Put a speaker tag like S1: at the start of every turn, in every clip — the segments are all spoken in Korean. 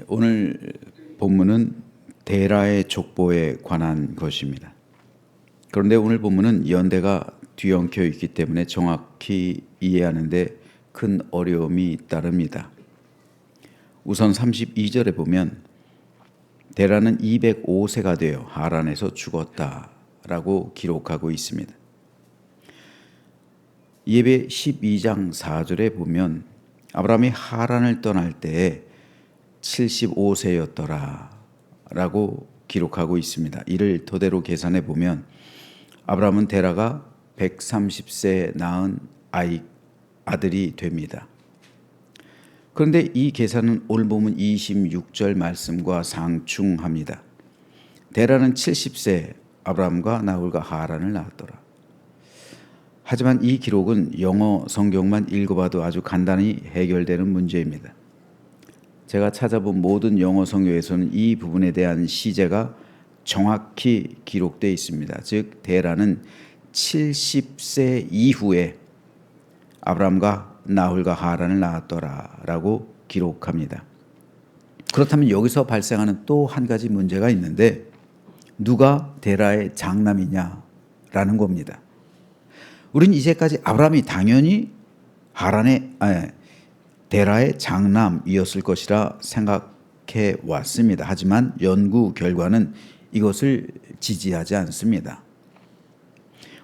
S1: 오늘 본문은 데라의 족보에 관한 것입니다. 그런데 오늘 본문은 연대가 뒤엉켜 있기 때문에 정확히 이해하는데 큰 어려움이 따릅니다. 우선 32절에 보면 데라는 205세가 되어 하란에서 죽었다라고 기록하고 있습니다. 예배 12장 4절에 보면 아브라함이 하란을 떠날 때에 75세였더라 라고 기록하고 있습니다. 이를 토대로 계산해 보면 아브라함은 데라가 130세 낳은 아들이 됩니다. 그런데 이 계산은 오늘 본문 26절 말씀과 상충합니다. 데라는 70세 아브라함과 나홀과 하란을 낳았더라. 하지만 이 기록은 영어 성경만 읽어봐도 아주 간단히 해결되는 문제입니다. 제가 찾아본 모든 영어 성경에서는 이 부분에 대한 시제가 정확히 기록되어 있습니다. 즉 데라는 70세 이후에 아브라함과 나홀과 하란을 낳았더라라고 기록합니다. 그렇다면 여기서 발생하는 또 한 가지 문제가 있는데 누가 데라의 장남이냐라는 겁니다. 우린 이제까지 아브라함이 당연히 데라의 장남이었을 것이라 생각해 왔습니다. 하지만 연구 결과는 이것을 지지하지 않습니다.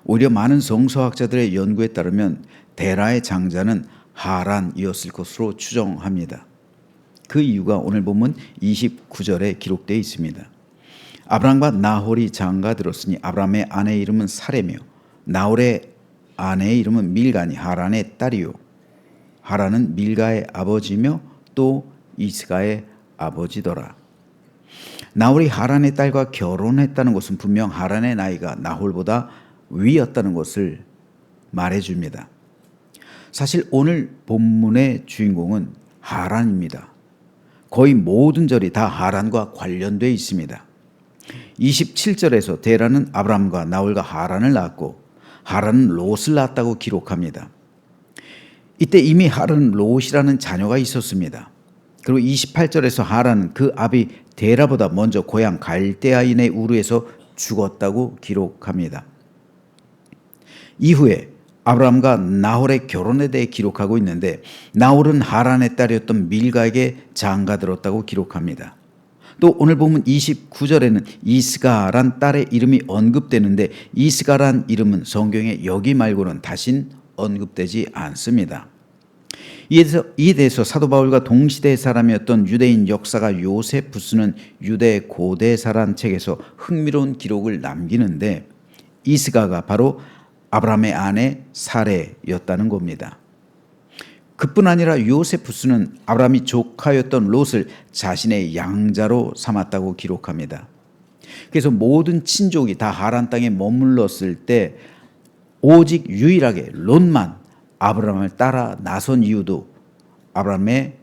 S1: 오히려 많은 성서학자들의 연구에 따르면 데라의 장자는 하란이었을 것으로 추정합니다. 그 이유가 오늘 본문 29절에 기록되어 있습니다. 아브람과 나홀이 장가 들었으니 아브람의 아내 이름은 사레며 나홀의 아내의 이름은 밀가니 하란의 딸이요 하란은 밀가의 아버지며 또 이스가의 아버지더라. 나홀이 하란의 딸과 결혼했다는 것은 분명 하란의 나이가 나홀보다 위였다는 것을 말해줍니다. 사실 오늘 본문의 주인공은 하란입니다. 거의 모든 절이 다 하란과 관련되어 있습니다. 27절에서 데라는 아브람과 나홀과 하란을 낳았고 하란은 롯을 낳았다고 기록합니다. 이때 이미 하란은 롯이라는 자녀가 있었습니다. 그리고 28절에서 하란은 그 아비 데라보다 먼저 고향 갈대아인의 우르에서 죽었다고 기록합니다. 이후에 아브람과 나홀의 결혼에 대해 기록하고 있는데 나홀은 하란의 딸이었던 밀가에게 장가들었다고 기록합니다. 또 오늘 보면 29절에는 이스가란 딸의 이름이 언급되는데 이스가란 이름은 성경에 여기 말고는 다신 언급되지 않습니다. 이에 대해서 사도 바울과 동시대 사람이었던 유대인 역사가 요세푸스는 유대 고대사란 책에서 흥미로운 기록을 남기는데 이스가가 바로 아브라함의 아내 사레였다는 겁니다. 그뿐 아니라 요세푸스는 아브라함이 조카였던 롯을 자신의 양자로 삼았다고 기록합니다. 그래서 모든 친족이 다 하란 땅에 머물렀을 때 오직 유일하게 롯만 아브라함을 따라 나선 이유도 아브라함의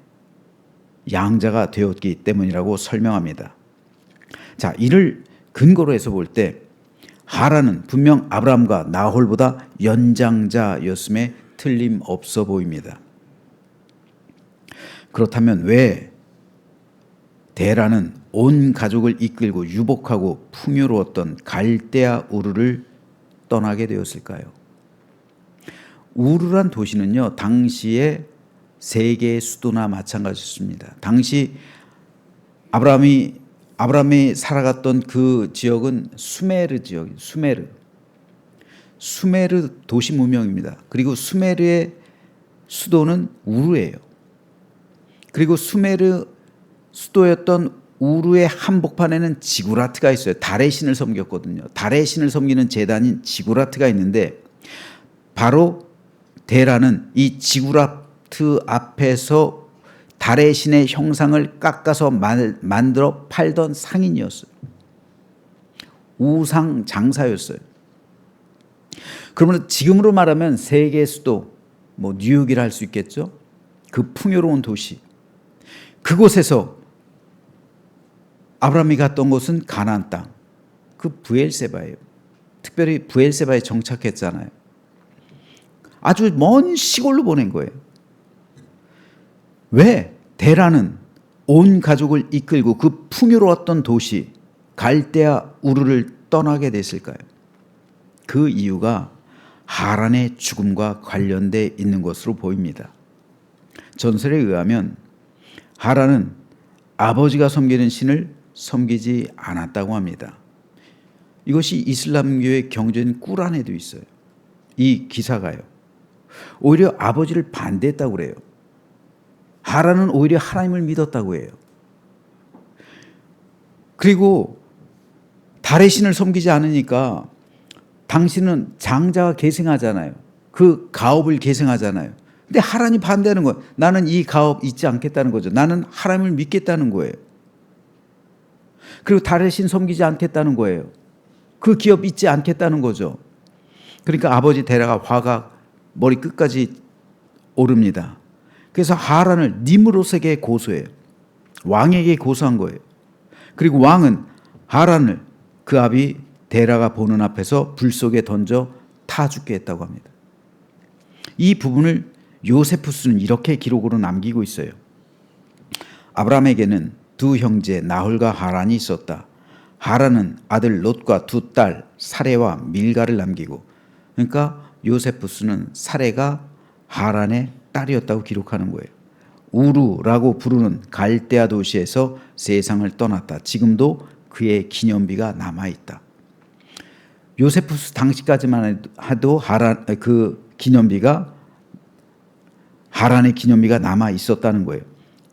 S1: 양자가 되었기 때문이라고 설명합니다. 자, 이를 근거로 해서 볼 때 하란은 분명 아브라함과 나홀보다 연장자였음에 틀림없어 보입니다. 그렇다면 왜 데라는 온 가족을 이끌고 유복하고 풍요로웠던 갈대아 우르를 떠나게 되었을까요? 우르란 도시는요, 당시의 세계의 수도나 마찬가지였습니다. 당시 아브라함이 살아갔던 그 지역은 수메르 지역, 수메르 도시 문명입니다. 그리고 수메르의 수도는 우르예요. 그리고 수메르 수도였던 우르의 한복판에는 지구라트가 있어요. 달의 신을 섬겼거든요. 달의 신을 섬기는 제단인 지구라트가 있는데 바로 데라는 이 지구라트 앞에서 달의 신의 형상을 깎아서 만들어 팔던 상인이었어요. 우상 장사였어요. 그러면 지금으로 말하면 세계 수도, 뉴욕이라 할 수 있겠죠. 그 풍요로운 도시. 그곳에서 아브라함이 갔던 곳은 가나안 땅, 그 브엘세바예요. 특별히 브엘세바에 정착했잖아요. 아주 먼 시골로 보낸 거예요. 왜? 데라는 온 가족을 이끌고 그 풍요로웠던 도시 갈대아 우르를 떠나게 됐을까요? 그 이유가 하란의 죽음과 관련돼 있는 것으로 보입니다. 전설에 의하면 하란은 아버지가 섬기는 신을 섬기지 않았다고 합니다. 이것이 이슬람교의 경전인 꾸란에도 있어요. 이 기사가요. 오히려 아버지를 반대했다고 그래요. 하란은 오히려 하나님을 믿었다고 해요. 그리고 달의 신을 섬기지 않으니까 당신은 장자가 계승하잖아요. 그 가업을 계승하잖아요. 근데 하나님 반대하는 거예요. 나는 이 가업 잊지 않겠다는 거죠. 나는 하나님을 믿겠다는 거예요. 그리고 달의 신 섬기지 않겠다는 거예요. 그 기업 잊지 않겠다는 거죠. 그러니까 아버지 데라가 화가 머리 끝까지 오릅니다. 그래서 하란을 니므롯에게 고소해요. 왕에게 고소한 거예요. 그리고 왕은 하란을 그 아비 데라가 보는 앞에서 불 속에 던져 타 죽게 했다고 합니다. 이 부분을 요세푸스는 이렇게 기록으로 남기고 있어요. 아브라함에게는 두 형제 나홀과 하란이 있었다. 하란은 아들 롯과 두 딸 사레와 밀가를 남기고, 그러니까 요세푸스는 사레가 하란의 딸이었다고 기록하는 거예요. 우루라고 부르는 갈대아 도시에서 세상을 떠났다. 지금도 그의 기념비가 남아있다. 요세푸스 당시까지만 해도 그 기념비가 하란의 기념비가 남아 있었다는 거예요.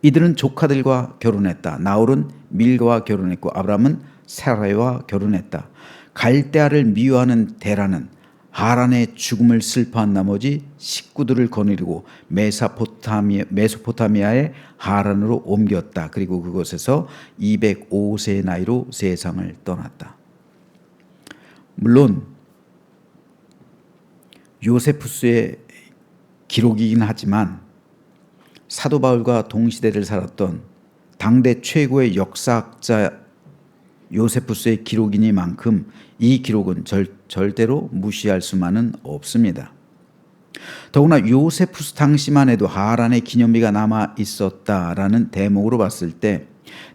S1: 이들은 조카들과 결혼했다. 나홀은 밀가와 결혼했고 아브라함은 사라와 결혼했다. 갈대아를 미워하는 데라는 하란의 죽음을 슬퍼한 나머지 식구들을 거느리고 메소포타미아의 하란으로 옮겼다. 그리고 그곳에서 205세의 나이로 세상을 떠났다. 물론 요세푸스의 기록이긴 하지만 사도 바울과 동시대를 살았던 당대 최고의 역사학자 요세푸스의 기록이니만큼 이 기록은 절대로 무시할 수만은 없습니다. 더구나 요세푸스 당시만 해도 하란의 기념비가 남아 있었다라는 대목으로 봤을 때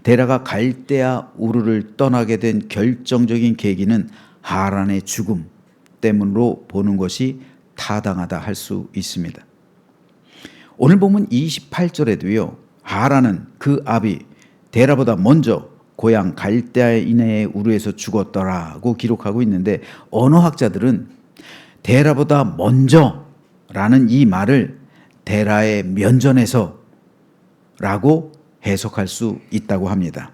S1: 데라가 갈대아 우르를 떠나게 된 결정적인 계기는 하란의 죽음 때문으로 보는 것이 타당하다 할 수 있습니다. 오늘 보면 28절에도요. 하란은 그 아비 데라보다 먼저 고향 갈대아 이내의 우르에서 죽었더라고 기록하고 있는데 언어학자들은 데라보다 먼저라는 이 말을 데라의 면전에서라고 해석할 수 있다고 합니다.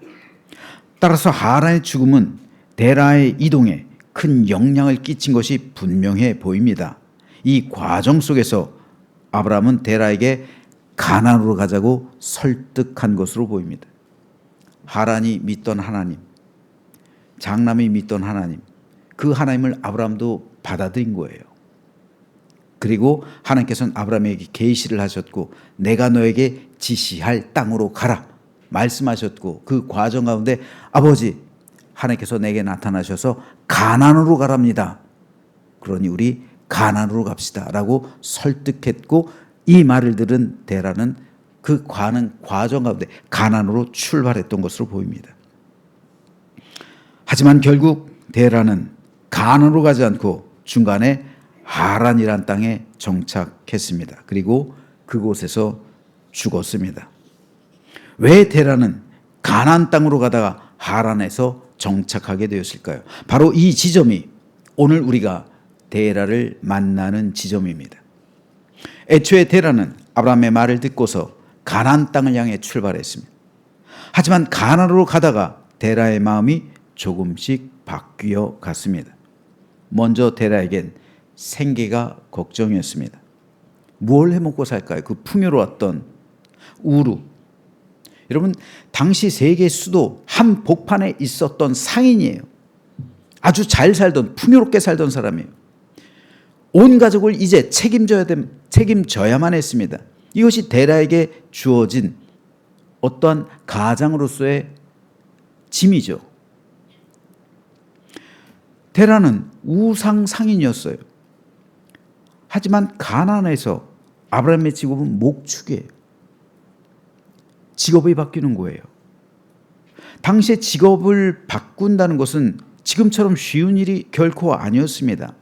S1: 따라서 하란의 죽음은 데라의 이동에 큰 영향을 끼친 것이 분명해 보입니다. 이 과정 속에서 아브라함은 데라에게 가나안으로 가자고 설득한 것으로 보입니다. 하란이 믿던 하나님, 장남이 믿던 하나님, 그 하나님을 아브라함도 받아들인 거예요. 그리고 하나님께서는 아브라함에게 계시를 하셨고 내가 너에게 지시할 땅으로 가라 말씀하셨고 그 과정 가운데 아버지 하나님께서 내게 나타나셔서 가나안으로 가랍니다. 그러니 우리 가나안으로 갑시다 라고 설득했고 이 말을 들은 데라는 그 과정 가운데 가나안으로 출발했던 것으로 보입니다. 하지만 결국 데라는 가나안으로 가지 않고 중간에 하란이란 땅에 정착했습니다. 그리고 그곳에서 죽었습니다. 왜 데라는 가나안 땅으로 가다가 하란에서 정착하게 되었을까요? 바로 이 지점이 오늘 우리가 데라를 만나는 지점입니다. 애초에 데라는 아브라함의 말을 듣고서 가나안 땅을 향해 출발했습니다. 하지만 가나안으로 가다가 데라의 마음이 조금씩 바뀌어 갔습니다. 먼저 데라에겐 생계가 걱정이었습니다. 뭘 해먹고 살까요? 그 풍요로웠던 우루. 여러분 당시 세계 수도 한복판에 있었던 상인이에요. 아주 잘 살던 풍요롭게 살던 사람이에요. 온 가족을 이제 책임져야만 했습니다. 이것이 데라에게 주어진 어떠한 가장으로서의 짐이죠. 데라는 우상 상인이었어요. 하지만 가나안에서 아브라함의 직업은 목축이에요. 직업이 바뀌는 거예요. 당시에 직업을 바꾼다는 것은 지금처럼 쉬운 일이 결코 아니었습니다.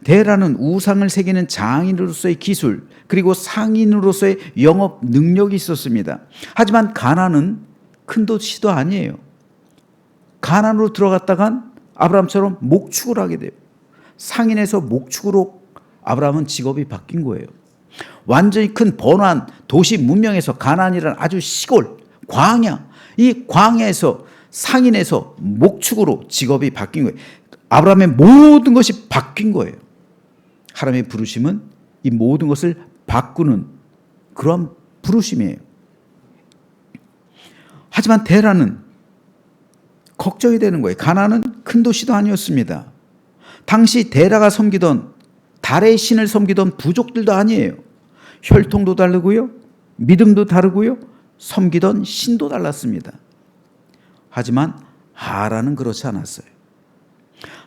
S1: 데라는 우상을 새기는 장인으로서의 기술, 그리고 상인으로서의 영업 능력이 있었습니다. 하지만 가나안은 큰 도시도 아니에요. 가나안으로 들어갔다간 아브라함처럼 목축을 하게 돼요. 상인에서 목축으로 아브라함은 직업이 바뀐 거예요. 완전히 큰 번화한 도시 문명에서 가나안이라는 아주 시골, 광야, 이 광야에서 상인에서 목축으로 직업이 바뀐 거예요. 아브라함의 모든 것이 바뀐 거예요. 하나님의 부르심은 이 모든 것을 바꾸는 그런 부르심이에요. 하지만 데라는 걱정이 되는 거예요. 가나안은 큰 도시도 아니었습니다. 당시 데라가 섬기던 달의 신을 섬기던 부족들도 아니에요. 혈통도 다르고요, 믿음도 다르고요, 섬기던 신도 달랐습니다. 하지만 하란은 그렇지 않았어요.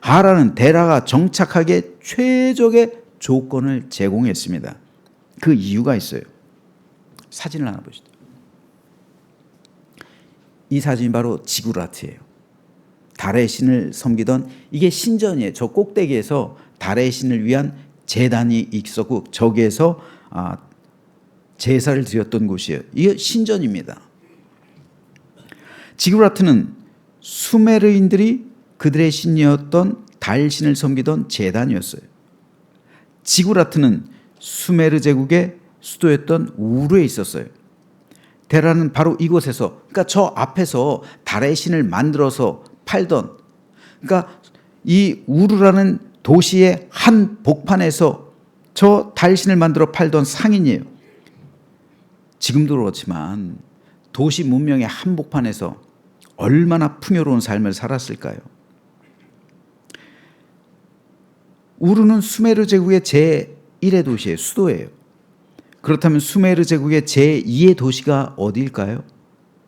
S1: 하란은 데라가 정착하기에 최적의 조건을 제공했습니다. 그 이유가 있어요. 사진을 하나 보시죠. 이 사진이 바로 지구라트예요. 달의 신을 섬기던, 이게 신전이에요. 저 꼭대기에서 달의 신을 위한 제단이 있었고 저기에서 제사를 드렸던 곳이에요. 이게 신전입니다. 지구라트는 수메르인들이 그들의 신이었던 달신을 섬기던 제단이었어요. 지구라트는 수메르 제국의 수도였던 우르에 있었어요. 데라는 바로 이곳에서, 그러니까 저 앞에서 달의 신을 만들어서 팔던, 그러니까 이 우르라는 도시의 한 복판에서 저 달신을 만들어 팔던 상인이에요. 지금도 그렇지만 도시 문명의 한복판에서 얼마나 풍요로운 삶을 살았을까요? 우르는 수메르 제국의 제1의 도시예요. 수도예요. 그렇다면 수메르 제국의 제2의 도시가 어디일까요?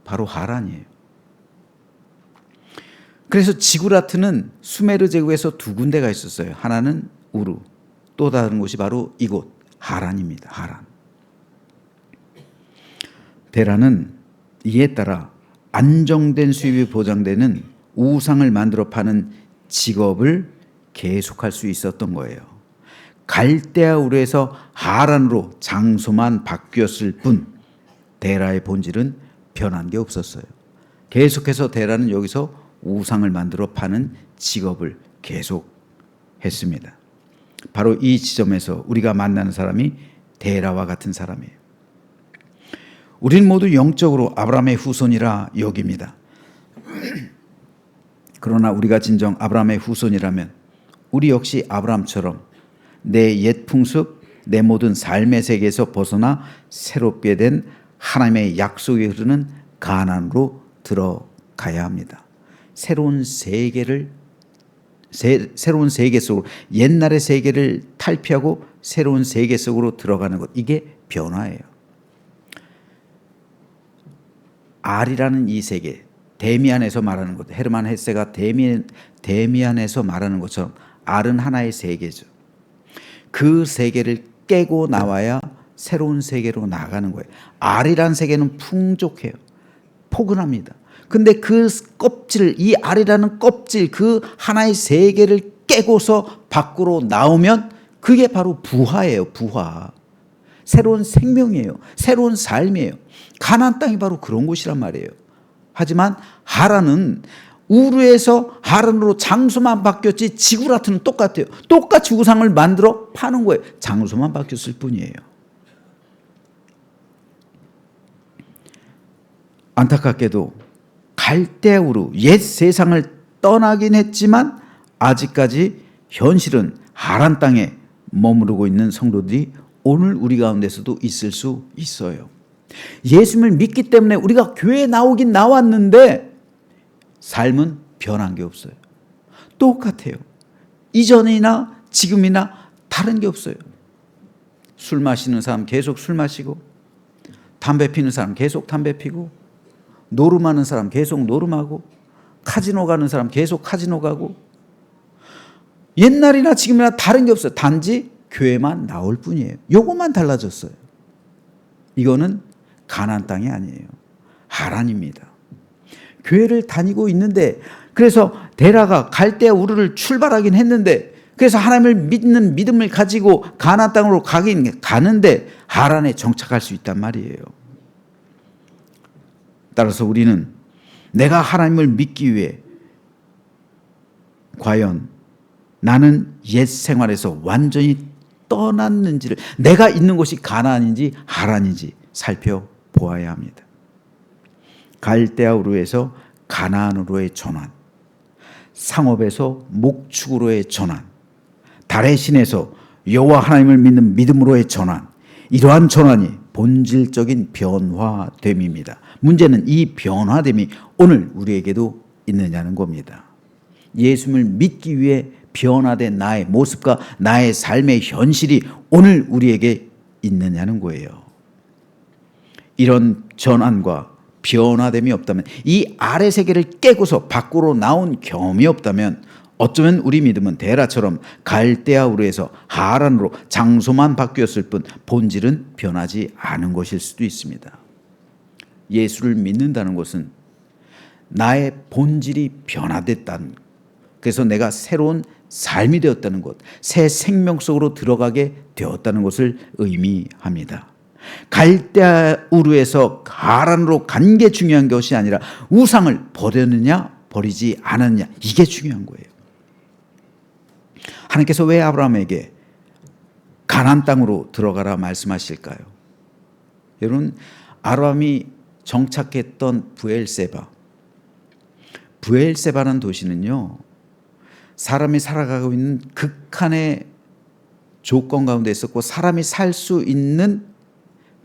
S1: 바로 하란이에요. 그래서 지구라트는 수메르 제국에서 두 군데가 있었어요. 하나는 우르, 또 다른 곳이 바로 이곳 하란입니다. 하란. 데라는 이에 따라 안정된 수입이 보장되는 우상을 만들어 파는 직업을 계속할 수 있었던 거예요. 갈대아 우르에서 하란으로 장소만 바뀌었을 뿐 데라의 본질은 변한 게 없었어요. 계속해서 데라는 여기서 우상을 만들어 파는 직업을 계속했습니다. 바로 이 지점에서 우리가 만나는 사람이 데라와 같은 사람이에요. 우리는 모두 영적으로 아브라함의 후손이라 여깁니다. 그러나 우리가 진정 아브라함의 후손이라면 우리 역시 아브라함처럼 내 옛 풍습, 내 모든 삶의 세계에서 벗어나 새롭게 된 하나님의 약속이 흐르는 가나안으로 들어가야 합니다. 새로운 세계 속으로, 옛날의 세계를 탈피하고 새로운 세계 속으로 들어가는 것, 이게 변화예요. 알이라는 이 세계, 데미안에서 말하는 것, 헤르만 헤세가 데미안에서 말하는 것처럼 알은 하나의 세계죠. 그 세계를 깨고 나와야 새로운 세계로 나가는 거예요. 알이라는 세계는 풍족해요. 포근합니다. 근데 그 껍질, 이 알이라는 껍질, 그 하나의 세계를 깨고서 밖으로 나오면 그게 바로 부화예요. 부화. 새로운 생명이에요. 새로운 삶이에요. 가나안 땅이 바로 그런 곳이란 말이에요. 하지만 하란은 우르에서 하란으로 장소만 바뀌었지 지구라트는 똑같아요. 똑같이 우상을 만들어 파는 거예요. 장소만 바뀌었을 뿐이에요. 안타깝게도 갈대아 우르, 옛 세상을 떠나긴 했지만 아직까지 현실은 하란 땅에 머무르고 있는 성도들이 오늘 우리 가운데서도 있을 수 있어요. 예수님을 믿기 때문에 우리가 교회에 나오긴 나왔는데 삶은 변한 게 없어요. 똑같아요. 이전이나 지금이나 다른 게 없어요. 술 마시는 사람 계속 술 마시고, 담배 피는 사람 계속 담배 피고, 노름하는 사람 계속 노름하고, 카지노 가는 사람 계속 카지노 가고, 옛날이나 지금이나 다른 게 없어요. 단지 교회만 나올 뿐이에요. 요것만 달라졌어요. 이거는 가나안 땅이 아니에요. 하란입니다. 교회를 다니고 있는데, 그래서 데라가 갈대아 우르를 출발하긴 했는데, 그래서 하나님을 믿는 믿음을 가지고 가나안 땅으로 가긴 가는데 하란에 정착할 수 있단 말이에요. 따라서 우리는 내가 하나님을 믿기 위해 과연 나는 옛 생활에서 완전히 떠났는지를, 내가 있는 곳이 가나안인지 하란인지 살펴보아야 합니다. 갈대아 우르에서 가나안으로의 전환, 상업에서 목축으로의 전환, 달의 신에서 여호와 하나님을 믿는 믿음으로의 전환, 이러한 전환이 본질적인 변화됨입니다. 문제는 이 변화됨이 오늘 우리에게도 있느냐는 겁니다. 예수님을 믿기 위해 변화된 나의 모습과 나의 삶의 현실이 오늘 우리에게 있느냐는 거예요. 이런 전환과 변화됨이 없다면, 이 아래 세계를 깨고서 밖으로 나온 경험이 없다면 어쩌면 우리 믿음은 데라처럼 갈대아 우르에서 하란으로 장소만 바뀌었을 뿐 본질은 변하지 않은 것일 수도 있습니다. 예수를 믿는다는 것은 나의 본질이 변화됐다는, 그래서 내가 새로운 삶이 되었다는 것, 새 생명 속으로 들어가게 되었다는 것을 의미합니다. 갈대아 우르에서 하란으로 간 게 중요한 것이 아니라 우상을 버렸느냐 버리지 않았느냐, 이게 중요한 거예요. 하나님께서 왜 아브라함에게 가나안 땅으로 들어가라 말씀하실까요? 여러분, 아브라함이 정착했던 부엘세바라는 도시는요, 사람이 살아가고 있는 극한의 조건 가운데 있었고 사람이 살 수 있는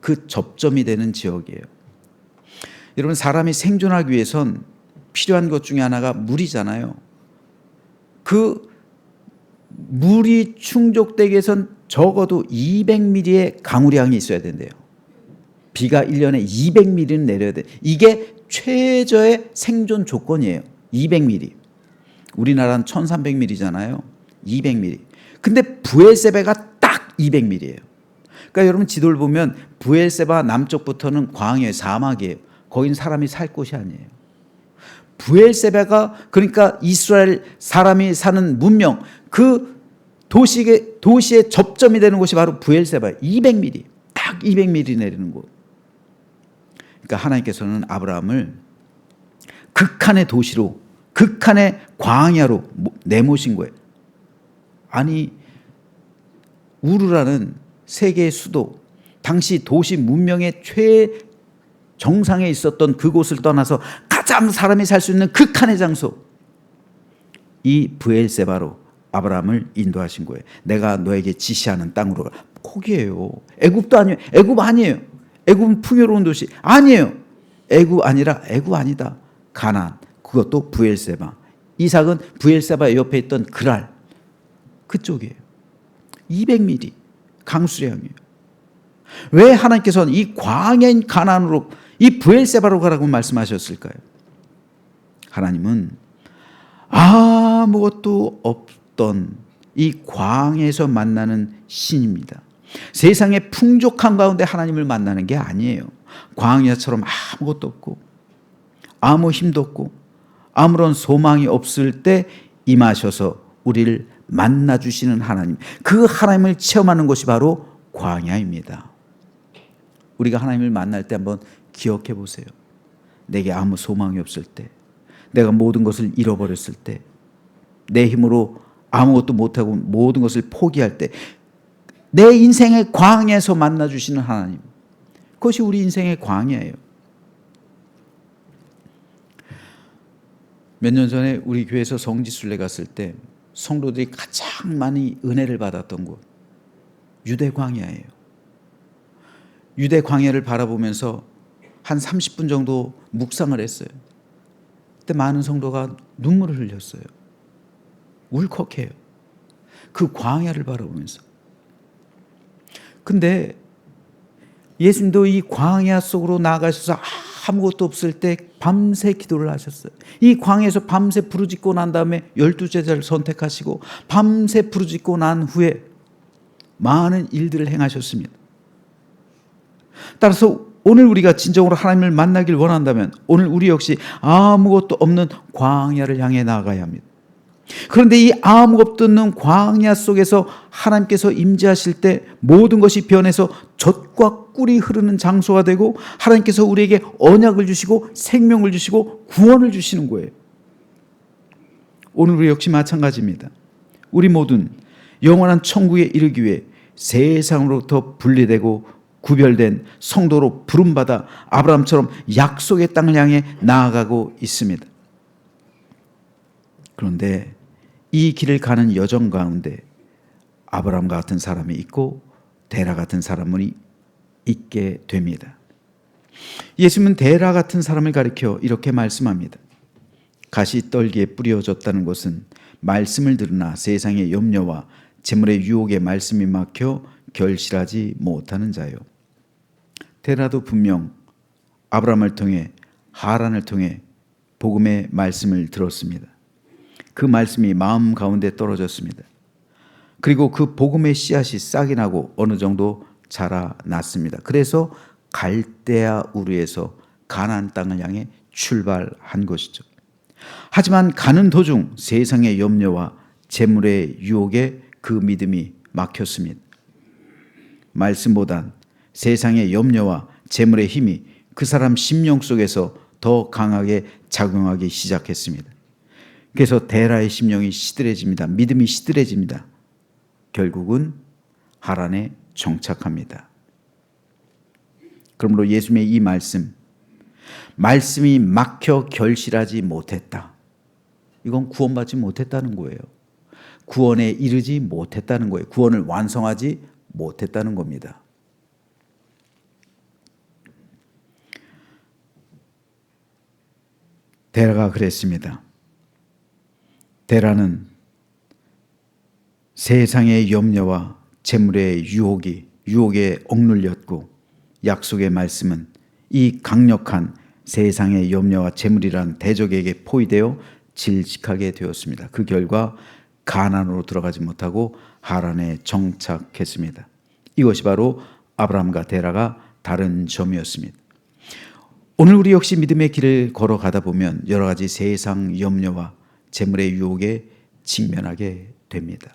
S1: 그 접점이 되는 지역이에요. 여러분, 사람이 생존하기 위해선 필요한 것 중에 하나가 물이잖아요. 그 물이 충족되기 위해선 적어도 200mm의 강우량이 있어야 된대요. 비가 1년에 200mm는 내려야 돼. 이게 최저의 생존 조건이에요. 200mm. 우리나라는 1300mm잖아요. 200mm. 근데 부엘세바가 딱 200mm예요. 그러니까 여러분, 지도를 보면 부엘세바 남쪽부터는 광야의 사막이에요. 거긴 사람이 살 곳이 아니에요. 부엘세바가, 그러니까 이스라엘 사람이 사는 문명, 그 도시의 접점이 되는 곳이 바로 부엘세바예요. 200mm. 딱 200mm 내리는 곳. 그러니까 하나님께서는 아브라함을 극한의 도시로, 극한의 광야로 내모신 거예요. 아니, 우르라는 세계의 수도, 당시 도시 문명의 최정상에 있었던 그곳을 떠나서 가장 사람이 살 수 있는 극한의 장소, 이 부엘세바로 아브라함을 인도하신 거예요. 내가 너에게 지시하는 땅으로 가. 거기에요. 애굽도 아니에요. 애굽 아니에요. 애굽은 풍요로운 도시 아니에요. 애굽 아니다. 가나안, 그것도 부엘세바. 이삭은 부엘세바 옆에 있던 그랄, 그쪽이에요. 200mm 강수량이에요. 왜 하나님께서는 이 광야인 가나안으로, 이 부엘세바로 가라고 말씀하셨을까요? 하나님은 아무것도 없던 이 광야에서 만나는 신입니다. 세상의 풍족한 가운데 하나님을 만나는 게 아니에요. 광야처럼 아무것도 없고 아무 힘도 없고 아무런 소망이 없을 때 임하셔서 우리를 만나주시는 하나님, 그 하나님을 체험하는 것이 바로 광야입니다. 우리가 하나님을 만날 때 한번 기억해 보세요. 내게 아무 소망이 없을 때, 내가 모든 것을 잃어버렸을 때, 내 힘으로 아무것도 못하고 모든 것을 포기할 때, 내 인생의 광야에서 만나주시는 하나님, 그것이 우리 인생의 광야예요. 몇 년 전에 우리 교회에서 성지순례 갔을 때 성도들이 가장 많이 은혜를 받았던 곳, 유대 광야예요. 유대 광야를 바라보면서 한 30분 정도 묵상을 했어요. 그때 많은 성도가 눈물을 흘렸어요. 울컥해요. 그 광야를 바라보면서. 근데 예수님도 이 광야 속으로 나가셔서 아무것도 없을 때 밤새 기도를 하셨어요. 이 광야에서 밤새 부르짖고 난 다음에 12제자를 선택하시고 밤새 부르짖고 난 후에 많은 일들을 행하셨습니다. 따라서 오늘 우리가 진정으로 하나님을 만나길 원한다면 오늘 우리 역시 아무것도 없는 광야를 향해 나아가야 합니다. 그런데 이 아무것도 없는 광야 속에서 하나님께서 임재하실 때 모든 것이 변해서 젖과 꿀이 흐르는 장소가 되고 하나님께서 우리에게 언약을 주시고 생명을 주시고 구원을 주시는 거예요. 오늘 우리 역시 마찬가지입니다. 우리 모두는 영원한 천국에 이르기 위해 세상으로부터 분리되고 구별된 성도로 부름받아 아브라함처럼 약속의 땅을 향해 나아가고 있습니다. 그런데 이 길을 가는 여정 가운데 아브라함과 같은 사람이 있고 데라 같은 사람이 있게 됩니다. 예수님은 데라 같은 사람을 가리켜 이렇게 말씀합니다. 가시떨기에 뿌려졌다는 것은 말씀을 들으나 세상의 염려와 재물의 유혹에 말씀이 막혀 결실하지 못하는 자요. 데라도 분명 아브라함을 통해 하란을 통해 복음의 말씀을 들었습니다. 그 말씀이 마음 가운데 떨어졌습니다. 그리고 그 복음의 씨앗이 싹이 나고 어느 정도 자라났습니다. 그래서 갈대아 우르에서 가나안 땅을 향해 출발한 것이죠. 하지만 가는 도중 세상의 염려와 재물의 유혹에 그 믿음이 막혔습니다. 말씀보단 세상의 염려와 재물의 힘이 그 사람 심령 속에서 더 강하게 작용하기 시작했습니다. 그래서 데라의 심령이 시들해집니다. 믿음이 시들해집니다. 결국은 하란에 정착합니다. 그러므로 예수님의 이 말씀이 막혀 결실하지 못했다. 이건 구원받지 못했다는 거예요. 구원에 이르지 못했다는 거예요. 구원을 완성하지 못했다는 겁니다. 데라가 그랬습니다. 데라는 세상의 염려와 재물의 유혹에 억눌렸고 약속의 말씀은 이 강력한 세상의 염려와 재물이란 대적에게 포위되어 질식하게 되었습니다. 그 결과 가나안으로 들어가지 못하고 하란에 정착했습니다. 이것이 바로 아브라함과 데라가 다른 점이었습니다. 오늘 우리 역시 믿음의 길을 걸어가다 보면 여러 가지 세상 염려와 재물의 유혹에 직면하게 됩니다.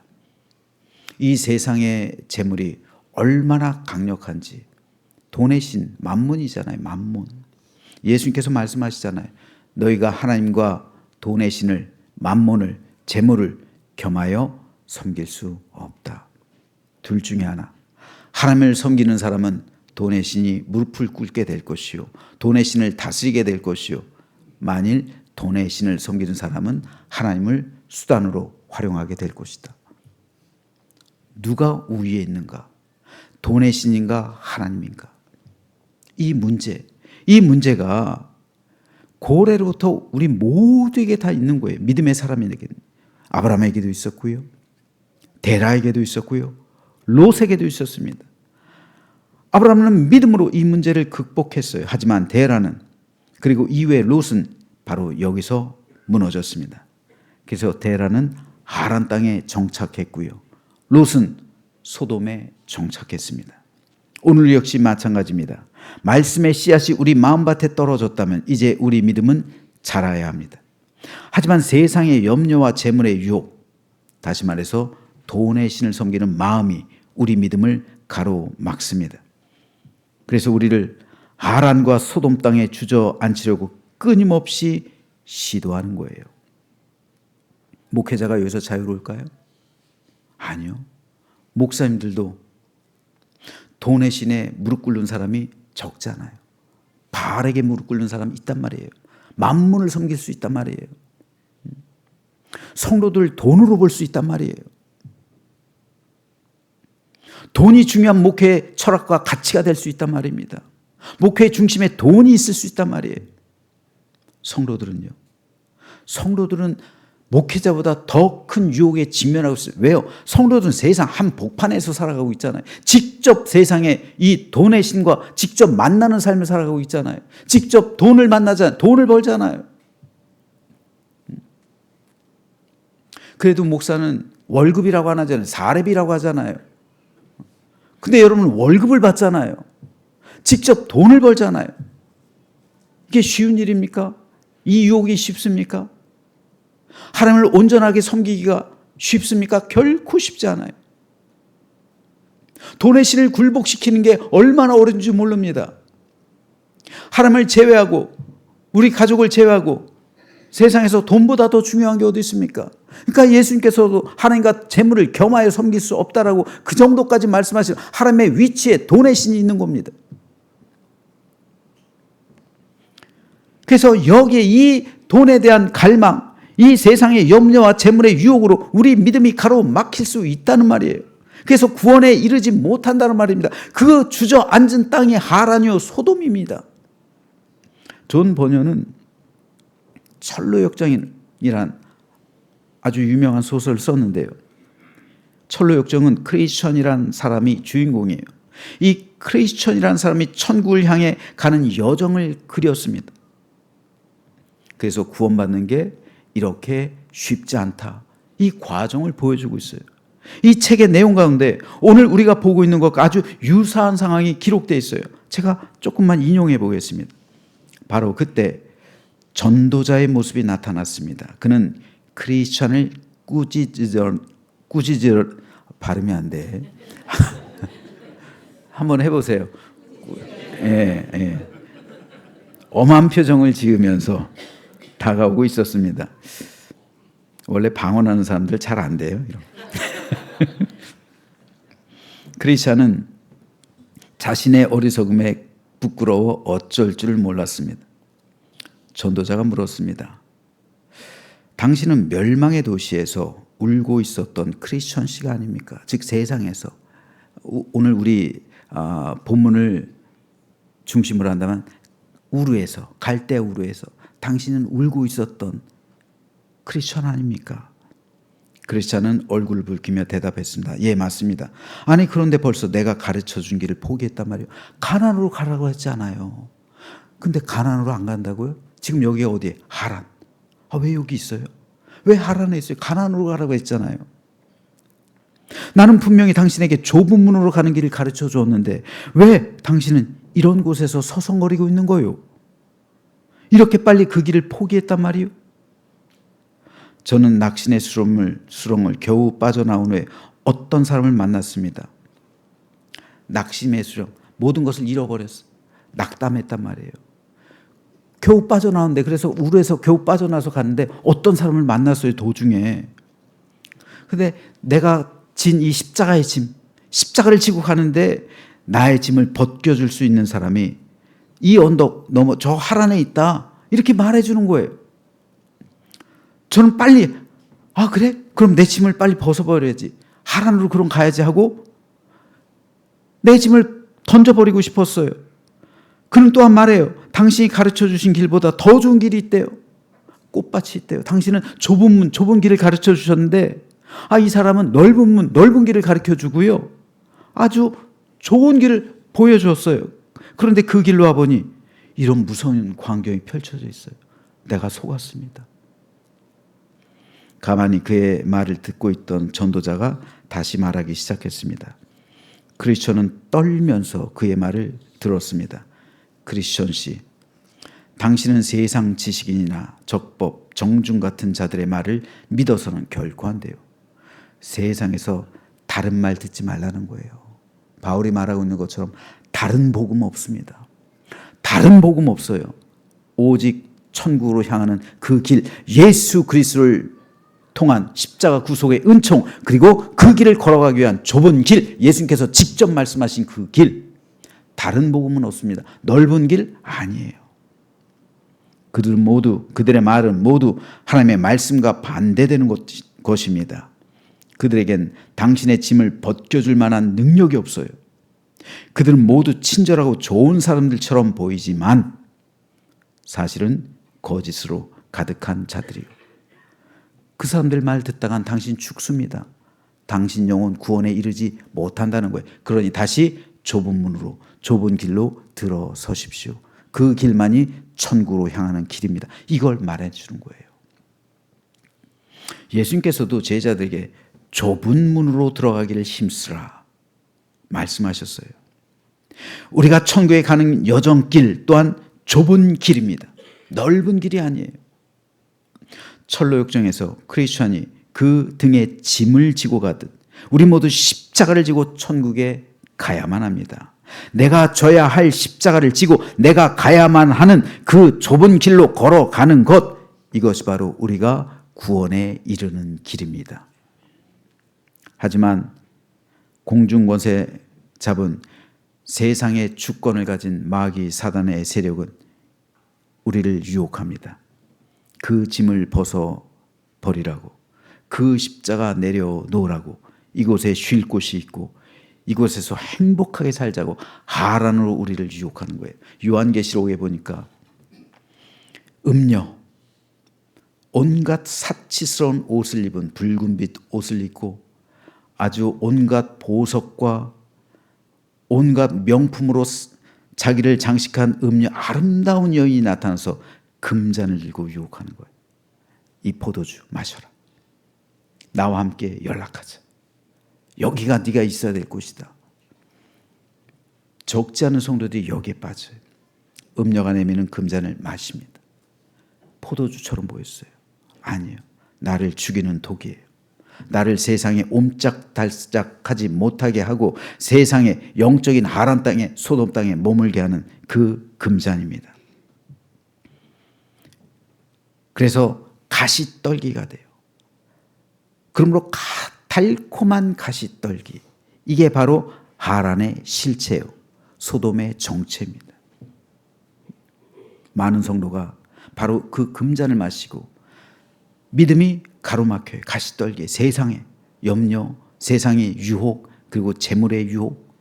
S1: 이 세상의 재물이 얼마나 강력한지 돈의 신 만문이잖아요. 만문. 예수님께서 말씀하시잖아요. 너희가 하나님과 돈의 신을 만문을 재물을 겸하여 섬길 수 없다. 둘 중에 하나. 하나님을 섬기는 사람은 돈의 신이 무릎을 꿇게 될 것이요 돈의 신을 다스리게 될 것이요 만일 돈의 신을 섬기는 사람은 하나님을 수단으로 활용하게 될 것이다. 누가 우위에 있는가? 돈의 신인가 하나님인가? 이 문제가 고래로부터 우리 모두에게 다 있는 거예요. 믿음의 사람에게 아브라함에게도 있었고요, 데라에게도 있었고요, 롯에게도 있었습니다. 아브라함은 믿음으로 이 문제를 극복했어요. 하지만 데라는 그리고 이후에 롯은 바로 여기서 무너졌습니다. 그래서 데라는 하란 땅에 정착했고요, 롯은 소돔에 정착했습니다. 오늘 역시 마찬가지입니다. 말씀의 씨앗이 우리 마음밭에 떨어졌다면 이제 우리 믿음은 자라야 합니다. 하지만 세상의 염려와 재물의 유혹, 다시 말해서 돈의 신을 섬기는 마음이 우리 믿음을 가로막습니다. 그래서 우리를 하란과 소돔 땅에 주저앉히려고 끊임없이 시도하는 거예요. 목회자가 여기서 자유로울까요? 아니요. 목사님들도 돈의 신에 무릎 꿇는 사람이 적잖아요. 바알에게 무릎 꿇는 사람이 있단 말이에요. 만문을 섬길 수 있단 말이에요. 성도들 돈으로 벌 수 있단 말이에요. 돈이 중요한 목회의 철학과 가치가 될 수 있단 말입니다. 목회의 중심에 돈이 있을 수 있단 말이에요. 성도들은 목회자보다 더 큰 유혹에 직면하고 있어요. 왜요? 성도들은 세상 한복판에서 살아가고 있잖아요. 직접 세상에 이 돈의 신과 직접 만나는 삶을 살아가고 있잖아요. 직접 돈을 만나잖아요. 돈을 벌잖아요. 그래도 목사는 월급이라고 안 하잖아요. 사렙이라고 하잖아요. 근데 여러분 월급을 받잖아요. 직접 돈을 벌잖아요. 이게 쉬운 일입니까? 이 유혹이 쉽습니까? 하나님을 온전하게 섬기기가 쉽습니까? 결코 쉽지 않아요. 돈의 신을 굴복시키는 게 얼마나 어려운지 모릅니다. 하나님을 제외하고 우리 가족을 제외하고 세상에서 돈보다 더 중요한 게 어디 있습니까? 그러니까 예수님께서도 하나님과 재물을 겸하여 섬길 수 없다라고 그 정도까지 말씀하시는 하나님의 위치에 돈의 신이 있는 겁니다. 그래서 여기에 이 돈에 대한 갈망, 이 세상의 염려와 재물의 유혹으로 우리 믿음이 가로막힐 수 있다는 말이에요. 그래서 구원에 이르지 못한다는 말입니다. 그 주저앉은 땅이 하란이요 소돔입니다. 존 버녀는 철로역정이란 아주 유명한 소설을 썼는데요. 철로역정은 크리스천이란 사람이 주인공이에요. 이 크리스천이란 사람이 천국을 향해 가는 여정을 그렸습니다. 그래서 구원받는 게 이렇게 쉽지 않다. 이 과정을 보여주고 있어요. 이 책의 내용 가운데 오늘 우리가 보고 있는 것과 아주 유사한 상황이 기록되어 있어요. 제가 조금만 인용해 보겠습니다. 바로 그때 전도자의 모습이 나타났습니다. 그는 크리스천을 꾸짖으려 발음이 안 돼. 한번 해보세요. 엄한 표정을 지으면서 다가오고 있었습니다. 원래 방언하는 사람들 잘 안 돼요. 크리스천은 자신의 어리석음에 부끄러워 어쩔 줄 몰랐습니다. 전도자가 물었습니다. 당신은 멸망의 도시에서 울고 있었던 크리스천 씨가 아닙니까? 즉 세상에서 오늘 우리 본문을 중심으로 한다면 우르에서 갈대 우르에서 당신은 울고 있었던 크리스천 아닙니까? 크리스천은 얼굴을 붉히며 대답했습니다. 예, 맞습니다. 아니 그런데 벌써 내가 가르쳐 준 길을 포기했단 말이에요. 가나안으로 가라고 했잖아요. 근데 가나안으로 안 간다고요? 지금 여기가 어디에? 하란. 왜 여기 있어요? 왜 하란에 있어요? 가나안으로 가라고 했잖아요. 나는 분명히 당신에게 좁은 문으로 가는 길을 가르쳐 줬는데 왜 당신은 이런 곳에서 서성거리고 있는 거예요? 이렇게 빨리 그 길을 포기했단 말이에요? 저는 낙신의 수렁을 겨우 빠져나온 후에 어떤 사람을 만났습니다. 낙심의 수렁, 모든 것을 잃어버렸어. 낙담했단 말이에요. 겨우 빠져나왔는데 그래서 우르에서 겨우 빠져나서 갔는데 어떤 사람을 만났어요 도중에. 근데 내가 진 이 십자가의 짐, 십자가를 지고 가는데 나의 짐을 벗겨줄 수 있는 사람이 이 언덕 넘어 저 하란에 있다 이렇게 말해주는 거예요. 저는 빨리 그래? 그럼 내 짐을 빨리 벗어버려야지. 하란으로 그럼 가야지 하고 내 짐을 던져버리고 싶었어요. 그는 또한 말해요. 당신이 가르쳐 주신 길보다 더 좋은 길이 있대요. 꽃밭이 있대요. 당신은 좁은 문, 좁은 길을 가르쳐 주셨는데 이 사람은 넓은 문, 넓은 길을 가르쳐 주고요. 아주 좋은 길을 보여주었어요. 그런데 그 길로 와보니 이런 무서운 광경이 펼쳐져 있어요. 내가 속았습니다. 가만히 그의 말을 듣고 있던 전도자가 다시 말하기 시작했습니다. 크리스천은 떨면서 그의 말을 들었습니다. 크리스천 씨, 당신은 세상 지식인이나 적법, 정중 같은 자들의 말을 믿어서는 결코 안 돼요. 세상에서 다른 말 듣지 말라는 거예요. 바울이 말하고 있는 것처럼 다른 복음 없습니다. 다른 복음 없어요. 오직 천국으로 향하는 그 길, 예수 그리스도를 통한 십자가 구속의 은총, 그리고 그 길을 걸어가기 위한 좁은 길, 예수님께서 직접 말씀하신 그 길, 다른 복음은 없습니다. 넓은 길 아니에요. 그들의 말은 모두 하나님의 말씀과 반대되는 것입니다. 그들에겐 당신의 짐을 벗겨줄 만한 능력이 없어요. 그들은 모두 친절하고 좋은 사람들처럼 보이지만 사실은 거짓으로 가득한 자들이요. 그 사람들 말 듣다간 당신 죽습니다. 당신 영혼 구원에 이르지 못한다는 거예요. 그러니 다시 좁은 문으로, 좁은 길로 들어서십시오. 그 길만이 천국으로 향하는 길입니다. 이걸 말해주는 거예요. 예수님께서도 제자들에게 좁은 문으로 들어가기를 힘쓰라 말씀하셨어요. 우리가 천국에 가는 여정길 또한 좁은 길입니다. 넓은 길이 아니에요. 철로역정에서 크리스찬이 그 등에 짐을 지고 가듯 우리 모두 십자가를 지고 천국에 가야만 합니다. 내가 져야 할 십자가를 지고 내가 가야만 하는 그 좁은 길로 걸어가는 것, 이것이 바로 우리가 구원에 이르는 길입니다. 하지만 공중권세 잡은 세상의 주권을 가진 마귀 사단의 세력은 우리를 유혹합니다. 그 짐을 벗어 버리라고, 그 십자가 내려놓으라고, 이곳에 쉴 곳이 있고 이곳에서 행복하게 살자고 하란으로 우리를 유혹하는 거예요. 요한계시록에 보니까 음녀, 온갖 사치스러운 옷을 입은 붉은빛 옷을 입고 아주 온갖 보석과 온갖 명품으로 자기를 장식한 음녀, 아름다운 여인이 나타나서 금잔을 들고 유혹하는 거예요. 이 포도주 마셔라. 나와 함께 연락하자. 여기가 네가 있어야 될 곳이다. 적지 않은 성도들이 여기에 빠져요. 음녀가 내미는 금잔을 마십니다. 포도주처럼 보였어요. 아니에요. 나를 죽이는 독이에요. 나를 세상에 옴짝달짝하지 못하게 하고 세상의 영적인 하란 땅에, 소돔 땅에 머물게 하는 그 금잔입니다. 그래서 가시떨기가 돼요. 그러므로 달콤한 가시떨기, 이게 바로 하란의 실체요, 소돔의 정체입니다. 많은 성도가 바로 그 금잔을 마시고 믿음이 가로막혀요. 가시떨기, 세상의 염려, 세상의 유혹, 그리고 재물의 유혹,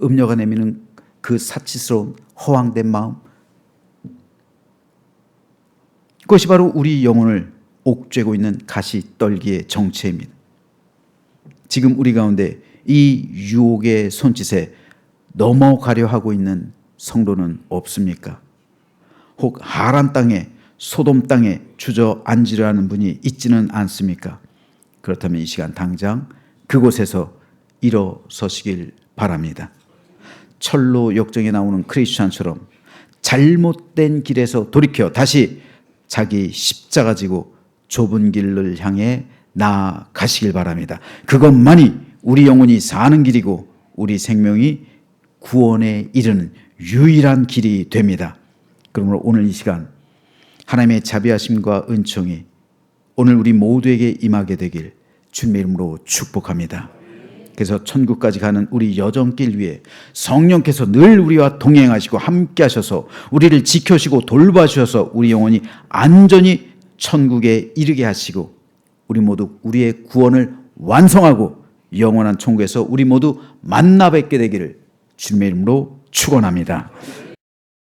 S1: 음녀가 내미는 그 사치스러운 허황된 마음, 그것이 바로 우리 영혼을 옥죄고 있는 가시떨기의 정체입니다. 지금 우리 가운데 이 유혹의 손짓에 넘어가려 하고 있는 성도는 없습니까? 혹 하란 땅에, 소돔 땅에 주저앉으려 하는 분이 있지는 않습니까? 그렇다면 이 시간 당장 그곳에서 일어서시길 바랍니다. 철로 역정에 나오는 크리스찬처럼 잘못된 길에서 돌이켜 다시 자기 십자가 지고 좁은 길을 향해 나아가시길 바랍니다. 그것만이 우리 영혼이 사는 길이고 우리 생명이 구원에 이르는 유일한 길이 됩니다. 그러므로 오늘 이 시간 하나님의 자비하심과 은총이 오늘 우리 모두에게 임하게 되길 주님의 이름으로 축복합니다. 그래서 천국까지 가는 우리 여정길 위에 성령께서 늘 우리와 동행하시고 함께 하셔서 우리를 지켜주시고 돌봐주셔서 우리 영혼이 안전히 천국에 이르게 하시고 우리 모두 우리의 구원을 완성하고 영원한 천국에서 우리 모두 만나 뵙게 되기를 주님의 이름으로 축원합니다.